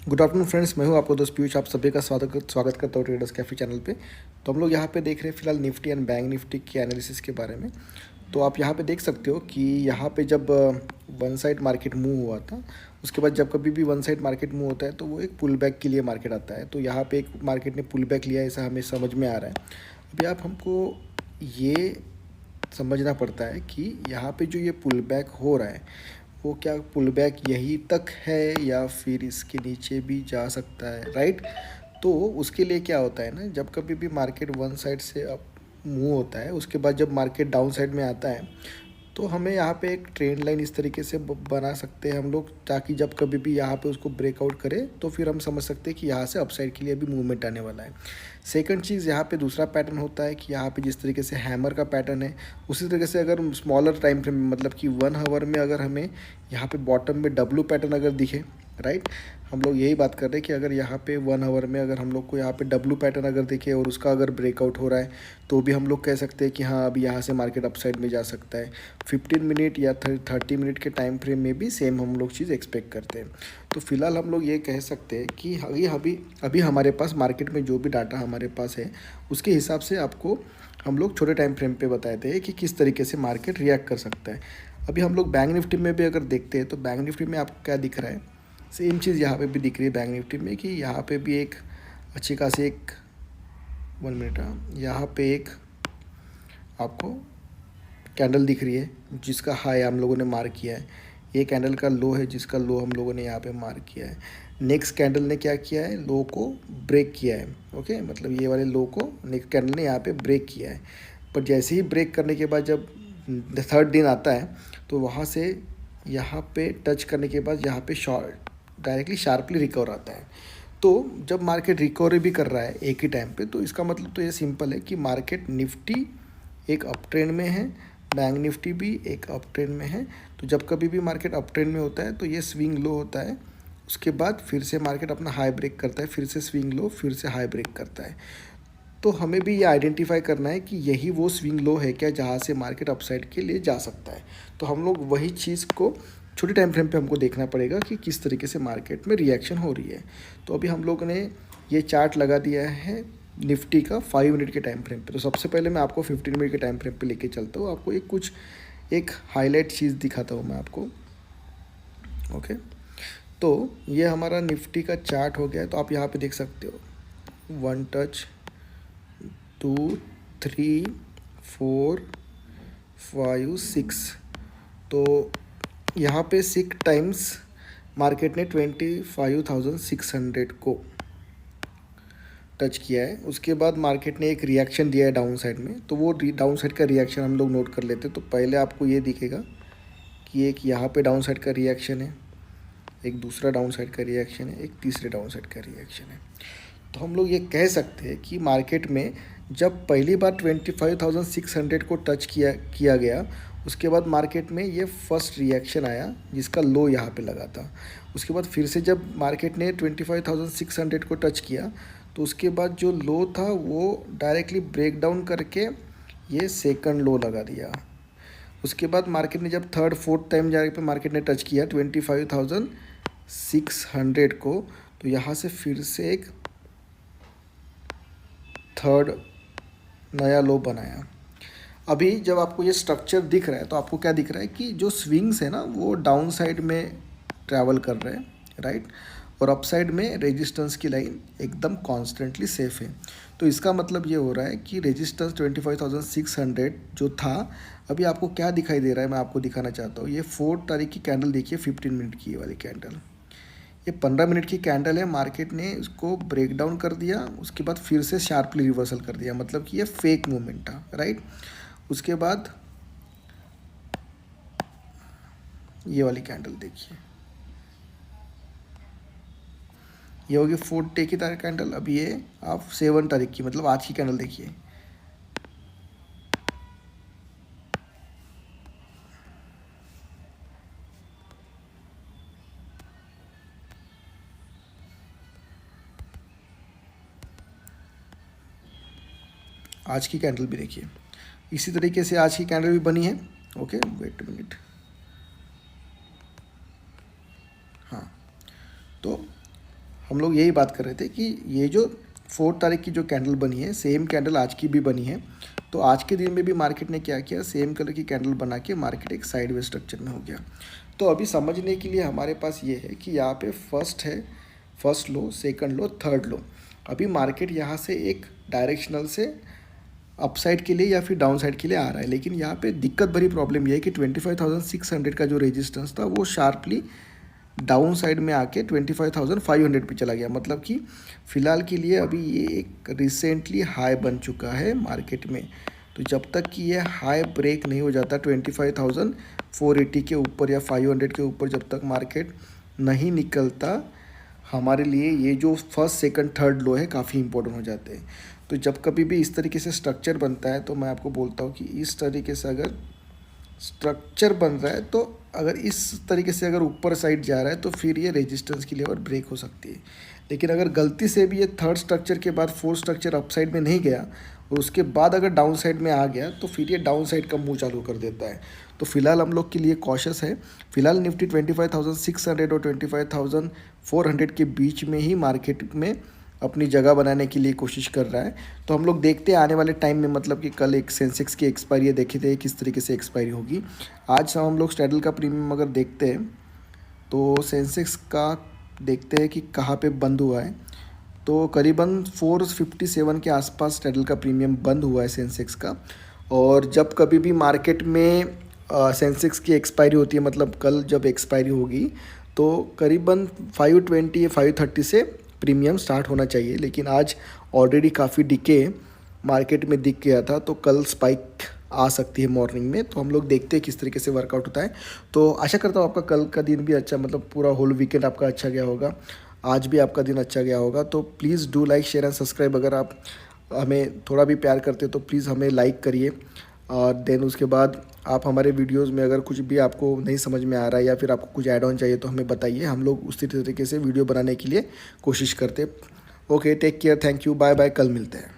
Good afternoon friends, मैं हूं आपको दोस्त पीयूष। आप सभी का स्वागत करता हूं ट्रेडर्स कैफे चैनल पे। तो हम लोग यहां पे देख रहे हैं फिलहाल निफ्टी एंड बैंक निफ्टी के एनालिसिस के बारे में। तो आप यहां पे देख सकते हो कि यहां पे जब वन साइड मार्केट मूव हुआ था, उसके बाद जब कभी भी वन साइड मार्केट मूव होता है तो वो एक पुल बैक के लिए मार्केट आता है। तो यहाँ पे एक मार्केट ने पुल बैक लिया, ऐसा हमें समझ में आ रहा है। अभी आप हमको ये समझना पड़ता है कि यहाँ पे जो ये पुल बैक हो रहा है वो क्या पुल बैक यहीं तक है या फिर इसके नीचे भी जा सकता है, राइट। तो उसके लिए क्या होता है ना, जब कभी भी मार्केट वन साइड से अप मूव होता है, उसके बाद जब मार्केट डाउन साइड में आता है तो हमें यहाँ पे एक ट्रेंड लाइन इस तरीके से बना सकते हैं हम लोग, ताकि जब कभी भी यहाँ पे उसको ब्रेकआउट करे तो फिर हम समझ सकते हैं कि यहाँ से अपसाइड के लिए भी मूवमेंट आने वाला है। सेकंड चीज़, यहाँ पे दूसरा पैटर्न होता है कि यहाँ पे जिस तरीके से हैमर का पैटर्न है, उसी तरीके से अगर स्मॉलर टाइम फ्रेम में, मतलब कि 1 आवर में अगर हमें यहाँ पे बॉटम में डब्लू पैटर्न अगर दिखे, राइट, हम लोग यही बात कर रहे हैं कि अगर यहाँ पे 1 आवर में अगर हम लोग को यहाँ पे डब्लू पैटर्न अगर दिखे और उसका अगर ब्रेकआउट हो रहा है तो भी हम लोग कह सकते हैं कि हाँ, अभी यहाँ से मार्केट अपसाइड में जा सकता है। 15 मिनट या 30 मिनट के टाइम फ्रेम में भी सेम हम लोग चीज़ एक्सपेक्ट करते हैं। तो फिलहाल हम लोग ये कह सकते हैं कि अभी अभी अभी हमारे पास मार्केट में जो भी डाटा हमारे पास है उसके हिसाब से आपको हम लोग छोटे टाइम फ्रेम पे बताते हैं कि किस तरीके से मार्केट रिएक्ट कर सकता है। अभी हम लोग बैंक निफ्टी में भी अगर देखते हैं तो बैंक निफ्टी में आपको क्या दिख रहा है, सेम चीज़ यहाँ पे भी दिख रही है बैंक निफ्टी में कि यहाँ पे भी एक अच्छी खासी एक 1 मिनट, यहाँ पे एक आपको कैंडल दिख रही है जिसका हाई हम लोगों ने मार्क किया है। ये कैंडल का लो है जिसका लो हम लोगों ने यहाँ पे मार्क किया है। नेक्स्ट कैंडल ने क्या किया है, लो को ब्रेक किया है। ओके, मतलब ये वाले लो को नेक्स्ट कैंडल ने यहाँ पे ब्रेक किया है। पर जैसे ही ब्रेक करने के बाद जब थर्ड दिन आता है तो वहाँ से यहाँ पे टच करने के बाद यहाँ पे शॉर्ट डायरेक्टली शार्पली रिकवर आता है। तो जब मार्केट रिकवरी भी कर रहा है एक ही टाइम पे, तो इसका मतलब तो ये सिंपल है कि मार्केट निफ्टी एक अप ट्रेंड में है, बैंक निफ्टी भी एक अप ट्रेंड में है। तो जब कभी भी मार्केट अप ट्रेंड में होता है तो ये स्विंग लो होता है, उसके बाद फिर से मार्केट अपना हाई ब्रेक करता है, फिर से स्विंग लो, फिर से हाई ब्रेक करता है। तो हमें भी ये आइडेंटिफाई करना है कि यही वो स्विंग लो है क्या जहाँ से मार्केट अपसाइड के लिए जा सकता है। तो हम लोग वही चीज़ को छोटे टाइम फ्रेम पे हमको देखना पड़ेगा कि किस तरीके से मार्केट में रिएक्शन हो रही है। तो अभी हम लोग ने ये चार्ट लगा दिया है निफ्टी का 5 मिनट के टाइम फ्रेम पे। तो सबसे पहले मैं आपको 15 मिनट के टाइम फ्रेम पे लेके चलता हूँ, आपको एक हाईलाइट चीज़ दिखाता हूँ मैं आपको। ओके, तो ये हमारा निफ्टी का चार्ट हो गया है। तो आप यहाँ पे देख सकते हो 1 टच 2 3 4 5 6। तो यहाँ पे 6 टाइम्स मार्केट ने 25,600 को टच किया है। उसके बाद मार्केट ने एक रिएक्शन दिया है डाउन साइड में, तो वो डाउन साइड का रिएक्शन हम लोग नोट कर लेते हैं। तो पहले आपको ये दिखेगा कि एक यहाँ पे डाउन साइड का रिएक्शन है, एक दूसरा डाउन साइड का रिएक्शन है, एक तीसरे डाउन साइड का रिएक्शन है। तो हम लोग ये कह सकते हैं कि मार्केट में जब पहली बार 25,600 को टच किया गया, उसके बाद मार्केट में ये फर्स्ट रिएक्शन आया जिसका लो यहाँ पे लगा था। उसके बाद फिर से जब मार्केट ने 25,600 को टच किया तो उसके बाद जो लो था वो डायरेक्टली ब्रेक डाउन करके ये सेकंड लो लगा दिया। उसके बाद मार्केट ने जब थर्ड फोर्थ टाइम जाके पे मार्केट ने टच किया 25,600 को, तो यहाँ से फिर से एक थर्ड नया लो बनाया। अभी जब आपको ये स्ट्रक्चर दिख रहा है तो आपको क्या दिख रहा है कि जो स्विंग्स है ना वो डाउन साइड में ट्रैवल कर रहे हैं, राइट, और अप साइड में रेजिस्टेंस की लाइन एकदम कॉन्स्टेंटली सेफ है। तो इसका मतलब ये हो रहा है कि रेजिस्टेंस 25,600 जो था, अभी आपको क्या दिखाई दे रहा है मैं आपको दिखाना चाहता हूँ। ये 4 तारीख की कैंडल देखिए, 15 मिनट की वाली कैंडल, ये 15 मिनट की कैंडल है। मार्केट ने इसको ब्रेक डाउन कर दिया, उसके बाद फिर से शार्पली रिवर्सल कर दिया, मतलब कि ये फेक मूवमेंट था, राइट। उसके बाद ये वाली कैंडल देखिए, ये होगी 4 डे की तारीख कैंडल। अब ये आप 7 तारीख की, मतलब आज की कैंडल देखिए, आज की कैंडल भी देखिए, इसी तरीके से आज की कैंडल भी बनी है। ओके, वेट मिनट, हाँ, तो हम लोग यही बात कर रहे थे कि ये जो 4 तारीख की जो कैंडल बनी है, सेम कैंडल आज की भी बनी है। तो आज के दिन में भी मार्केट ने क्या किया, सेम कलर की कैंडल बना के मार्केट एक साइडवेज स्ट्रक्चर में हो गया। तो अभी समझने के लिए हमारे पास ये है कि यहाँ पे फर्स्ट है, फर्स्ट लो, सेकंड लो, थर्ड लो। अभी मार्केट यहाँ से एक डायरेक्शनल से अपसाइड के लिए या फिर डाउन साइड के लिए आ रहा है, लेकिन यहाँ पे दिक्कत भरी प्रॉब्लम ये है कि 25,600 का जो रेजिस्टेंस था वो शार्पली डाउन साइड में आके 25,500 पे चला गया। मतलब कि फ़िलहाल के लिए अभी ये एक रिसेंटली हाई बन चुका है मार्केट में। तो जब तक कि ये हाई ब्रेक नहीं हो जाता 25,480 के ऊपर या 500 के ऊपर, जब तक मार्केट नहीं निकलता, हमारे लिए ये जो फर्स्ट सेकंड थर्ड लो है काफ़ी इंपॉर्टेंट हो जाते हैं। तो जब कभी भी इस तरीके से स्ट्रक्चर बनता है तो मैं आपको बोलता हूँ कि इस तरीके से अगर स्ट्रक्चर बन रहा है, तो अगर इस तरीके से अगर ऊपर साइड जा रहा है तो फिर ये रेजिस्टेंस की लेवल ब्रेक हो सकती है। लेकिन अगर गलती से भी ये थर्ड स्ट्रक्चर के बाद फोर्थ स्ट्रक्चर अप साइड में नहीं गया और उसके बाद अगर डाउन साइड में आ गया तो फिर ये डाउन साइड का मुंह चालू कर देता है। तो फिलहाल हम लोग के लिए कॉशस है। फिलहाल निफ्टी 25,600 और 25,400 के बीच में ही मार्केट में अपनी जगह बनाने के लिए कोशिश कर रहा है। तो हम लोग देखते हैं आने वाले टाइम में, मतलब कि कल एक सेंसेक्स की एक्सपायरी देखे थे किस तरीके से एक्सपायरी होगी। आज हम लोग स्टैडल का प्रीमियम अगर देखते हैं तो सेंसेक्स का देखते हैं कि कहाँ पे बंद हुआ है। तो करीबन 457 के आसपास स्टैडल का प्रीमियम बंद हुआ है सेंसेक्स का। और जब कभी भी मार्केट में सेंसेक्स की एक्सपायरी होती है, मतलब कल जब एक्सपायरी होगी, तो करीबन 520 या 530 से प्रीमियम स्टार्ट होना चाहिए। लेकिन आज ऑलरेडी काफ़ी डिके मार्केट में दिख गया था, तो कल स्पाइक आ सकती है मॉर्निंग में। तो हम लोग देखते हैं किस तरीके से वर्कआउट होता है। तो आशा करता हूँ आपका कल का दिन भी अच्छा, मतलब पूरा होल वीकेंड आपका अच्छा गया होगा, आज भी आपका दिन अच्छा गया होगा। तो please do like, share and subscribe. अगर आप हमें थोड़ा भी प्यार करते हो तो प्लीज़ हमें लाइक करिए। और देन उसके बाद आप हमारे वीडियोस में अगर कुछ भी आपको नहीं समझ में आ रहा है या फिर आपको कुछ ऐड ऑन चाहिए तो हमें बताइए, हम लोग उसी तरीके से वीडियो बनाने के लिए कोशिश करते हैं। Okay, take care, thank you, bye bye, कल मिलते हैं।